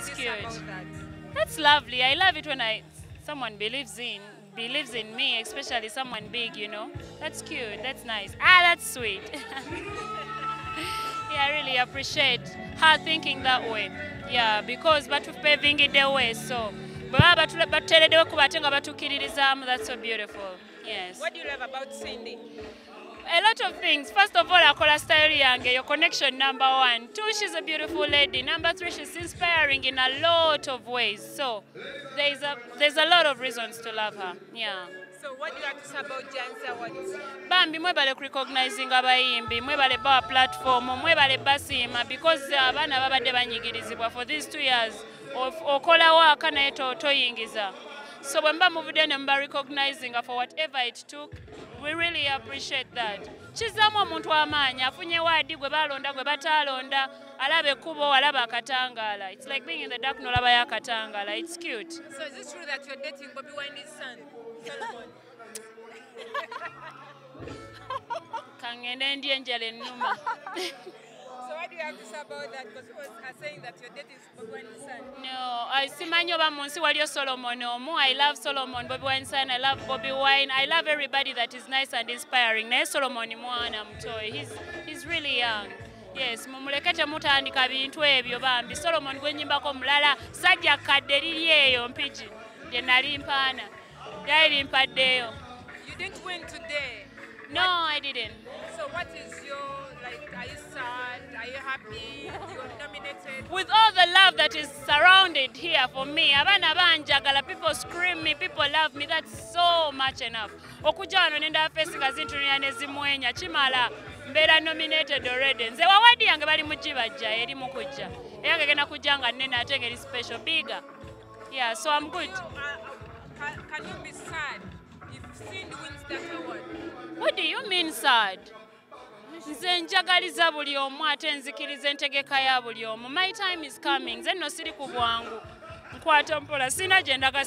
That's cute. That's lovely. I love it when someone believes in me, especially someone big, you know. That's cute. That's nice. Ah, that's sweet. Yeah, I really appreciate her thinking that way. Yeah, because but paving it the way, so that's so beautiful. Yes. What do you love about Cindy? A lot of things. First of all, I call her style young, your connection, #1. 2, she's a beautiful lady. #3, she's inspiring in a lot of ways. So there's a lot of reasons to love her. Yeah. So what do you have to say about Jansa Awards? Bambi mwebale recognizing abayimbi, mwebale bawa platform, mwebale basima because abana babadde banyigirizibwa for these 2 years of okola waka naye toyingiza. So when we moved in and recognizing her for whatever it took, we really appreciate that. Chizamu omuntu w'amaanyi afunye wadi gwe balonda gwe batalonda alabe kubo alaba akatangala. It's like being in the dark nolaba yakatangala. It's cute. So is it true that you're dating Bobi Wine's son, Solomon? Kangende ndiye njale nnuma. So what do you have to say about that? Because people are saying that you're dating Bobi Wine's son. No, I simanyi oba munsi waliyo Solomon omu. I love Solomon, Bobi Wine's son. I love Bobi Wine. I love everybody that is nice and inspiring. Naye Solomon mwana mutoyi. He's really young. Yes, mumulekete mutandika bintu ebyo bambi. Solomon gwe nyimbako mulala sajja kadde liri eyo mpiji. Lye nali mpaana. Yali mpaddeyo. You didn't win today. No, I didn't. So what is your, like, are you sad? Are you happy? You were nominated? With all the love that is surrounded here for me, abana banjagala, people scream me, people love me, that's so much enough. Okuja wano nenda facing azintunia nezimwenya, chimala, mbera nominated already. Nze wawadi yange bali mujibajja, eri mukujja. Yange gena kujanga nena atenge ni special, bigger. Yeah, so I'm good. Can you be sad if Cindy wins that award? What do you mean sad? Nze njagaliza buli omu ate nzikiriza entegeka ya buli omu. My time is coming. Nze nno siri ku bwangu. Nkwata mpola sina gye ndaga